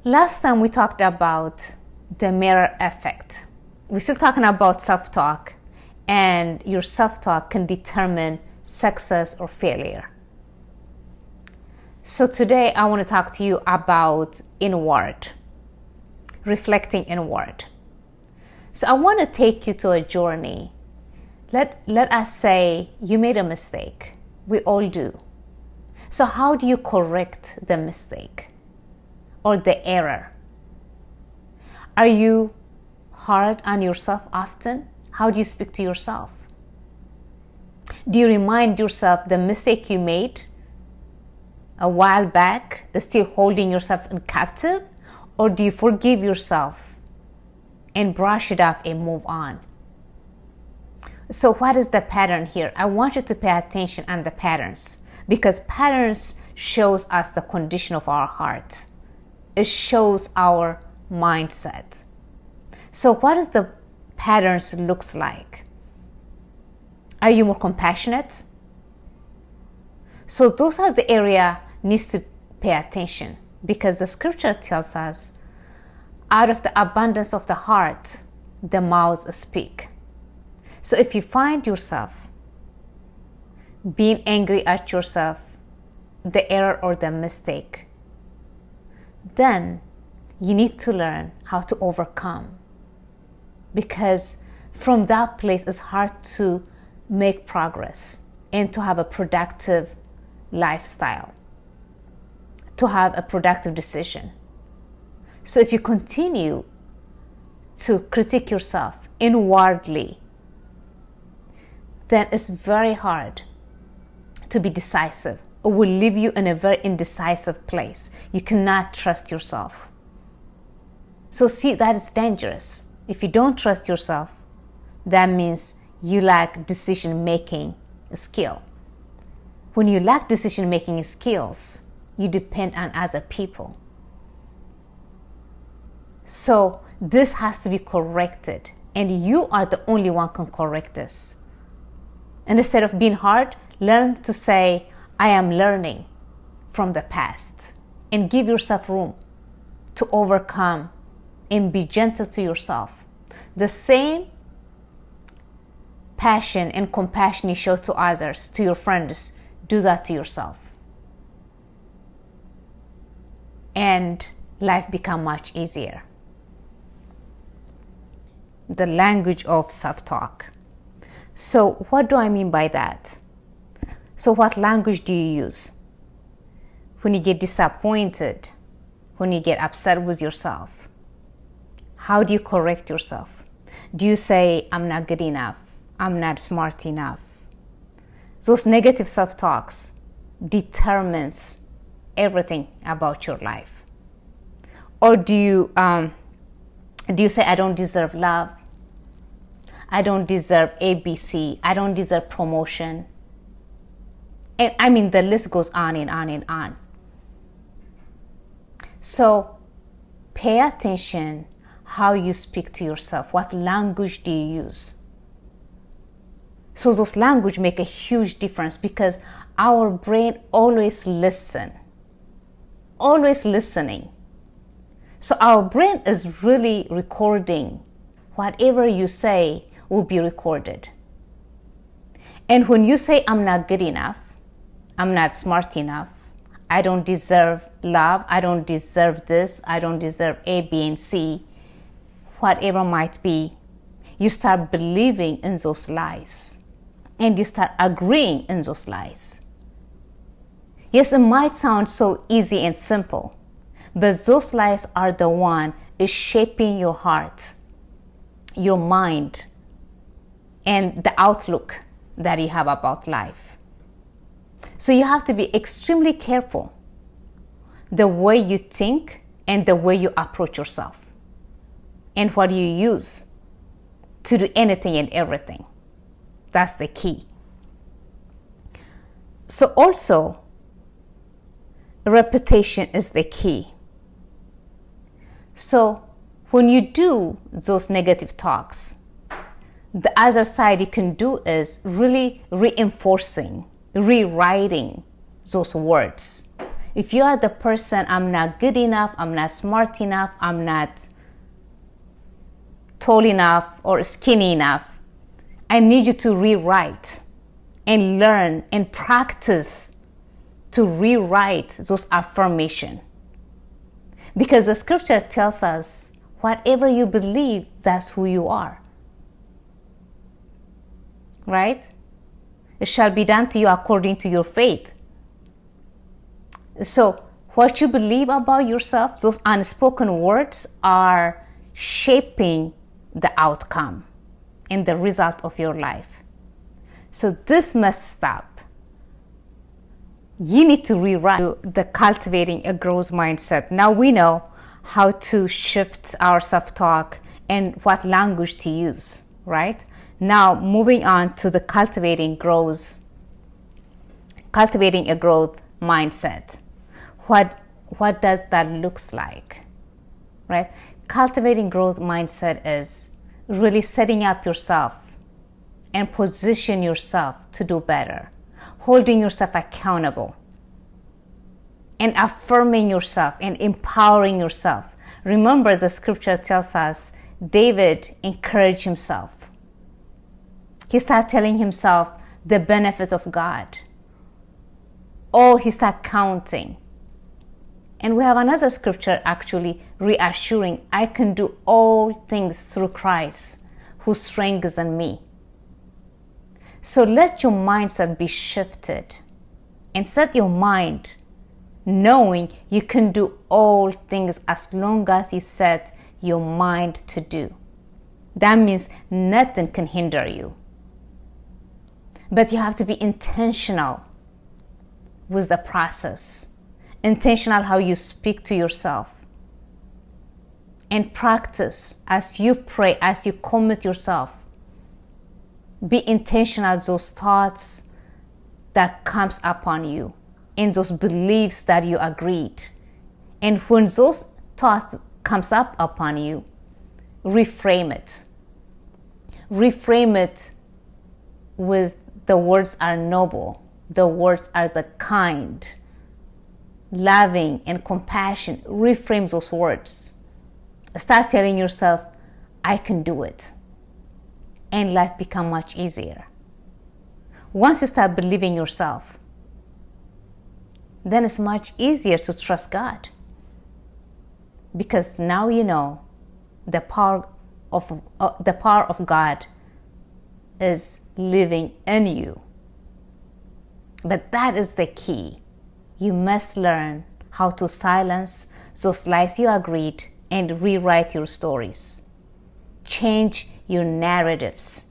Last time we talked about the mirror effect. We're still talking about self-talk, and your self-talk can determine success or failure. So today I want to talk to you about inward, reflecting inward. So I want to take you to a journey. Let us say you made a mistake. We all do. So how do you correct the mistake or the error? Are you hard on yourself often? How do you speak to yourself? Do you remind yourself the mistake you made a while back is still holding yourself in captive? Or do you forgive yourself and brush it off and move on? So what is the pattern here? I want you to pay attention on the patterns, because patterns shows us the condition of our heart. It shows our mindset. So what does the patterns looks like? Are you more compassionate? So those are the area needs to pay attention, because the scripture tells us, out of the abundance of the heart, the mouth speak. So if you find yourself being angry at yourself, the error or the mistake, then you need to learn how to overcome, because from that place it's hard to make progress and to have a productive lifestyle, to have a productive decision. So if you continue to critique yourself inwardly, then it's very hard to be decisive. It will leave you in a very indecisive place. You cannot trust yourself. So see, that is dangerous. If you don't trust yourself, that means you lack decision-making skill. When you lack decision-making skills, you depend on other people. So this has to be corrected, and you are the only one who can correct this. And instead of being hard, learn to say, I am learning from the past, and give yourself room to overcome and be gentle to yourself. The same passion and compassion you show to others, to your friends, do that to yourself. And life becomes much easier. The language of self-talk. So what do I mean by that? So what language do you use? When you get disappointed, when you get upset with yourself, how do you correct yourself? Do you say, I'm not good enough, I'm not smart enough? Those negative self-talks determines everything about your life. Or do you say, I don't deserve love, I don't deserve ABC, I don't deserve promotion? And I mean, the list goes on and on and on. So pay attention how you speak to yourself. What language do you use? So those language make a huge difference, because our brain always listening. So our brain is really recording. Whatever you say will be recorded. And when you say, I'm not good enough, I'm not smart enough, I don't deserve love, I don't deserve this, I don't deserve A, B, and C, whatever might be, you start believing in those lies. And you start agreeing in those lies. Yes, it might sound so easy and simple, but those lies are the one is shaping your heart, your mind, and the outlook that you have about life. So you have to be extremely careful the way you think and the way you approach yourself, and what you use to do anything and everything. That's the key. So also, repetition is the key. So when you do those negative talks, the other side you can do is really reinforcing, rewriting those words if you are the person, I'm not good enough, I'm not smart enough, I'm not tall enough or skinny enough, I need you to rewrite and learn and practice to rewrite those affirmations. Because the scripture tells us, whatever you believe, that's who you are. Right? It shall be done to you according to your faith. So what you believe about yourself, those unspoken words are shaping the outcome and the result of your life. So this must stop. You need to rewrite the cultivating a growth mindset. Now we know how to shift our self-talk and what language to use, right? Now moving on to the cultivating a growth mindset. What does that looks like, right? Cultivating growth mindset is really setting up yourself and position yourself to do better, holding yourself accountable, and affirming yourself and empowering yourself. Remember, the scripture tells us David encouraged himself. He started telling himself the benefit of God. Oh, he started counting. And we have another scripture actually reassuring, I can do all things through Christ who strengthens me. So let your mindset be shifted and set your mind knowing you can do all things as long as you set your mind to do. That means nothing can hinder you. But you have to be intentional with the process. Intentional how you speak to yourself. And practice as you pray, as you commit yourself. Be intentional those thoughts that comes upon you and those beliefs that you agreed. And when those thoughts comes up upon you, reframe it. Reframe it with the words are noble. The words are the kind, loving, and compassion. Reframe those words. Start telling yourself, I can do it. And life become much easier. Once you start believing yourself, then it's much easier to trust God. Because now you know the power of God is living in you. But that is the key. You must learn how to silence those lies you agreed and rewrite your stories. Change your narratives.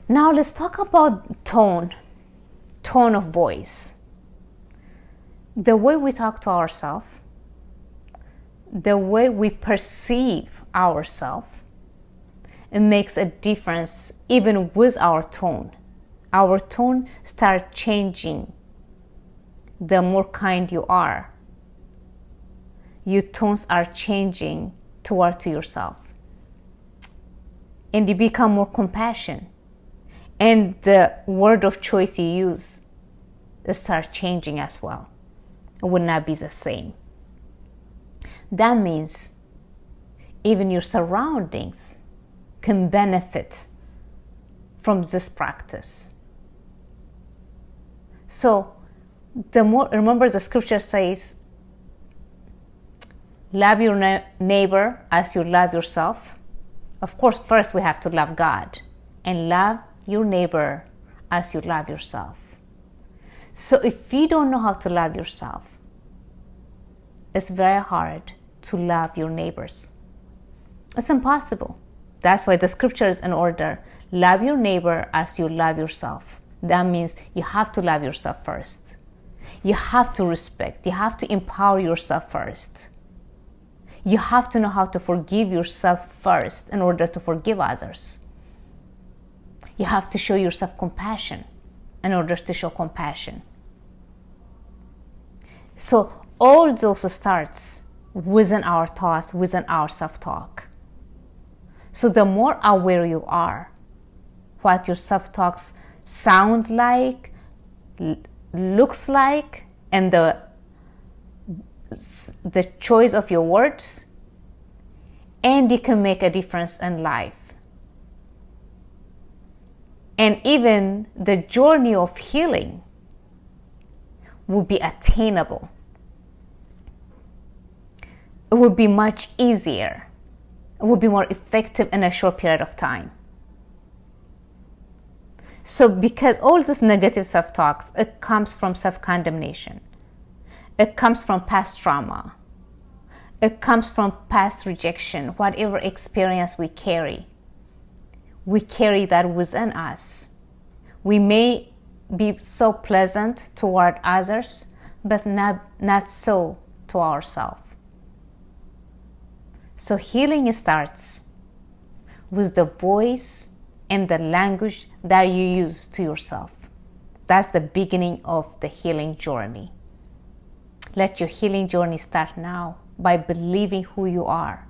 Now let's talk about tone of voice. The way we talk to ourselves, the way we perceive ourselves, it makes a difference even with our tone. Our tone starts changing the more kind you are. Your tones are changing toward to yourself. And you become more compassionate. And the word of choice you use start changing as well. It will not be the same. That means even your surroundings can benefit from this practice. So the more, remember the scripture says, love your neighbor as you love yourself. Of course, first we have to love God and love your neighbor as you love yourself. So if you don't know how to love yourself, it's very hard to love your neighbors. It's impossible. That's why the scripture is in order. Love your neighbor as you love yourself. That means you have to love yourself first. You have to respect. You have to empower yourself first. You have to know how to forgive yourself first in order to forgive others. You have to show yourself compassion in order to show compassion. So all those starts within our thoughts, within our self-talk. So the more aware you are what your self-talks sound like, looks like, and the choice of your words, and you can make a difference in life. And even the journey of healing will be attainable. It will be much easier. It will be more effective in a short period of time. So because all this negative self-talks, it comes from self-condemnation. It comes from past trauma. It comes from past rejection, whatever experience we carry. We carry that within us. We may be so pleasant toward others, but not so to ourselves. So healing starts with the voice and the language that you use to yourself. That's the beginning of the healing journey. Let your healing journey start now by believing who you are.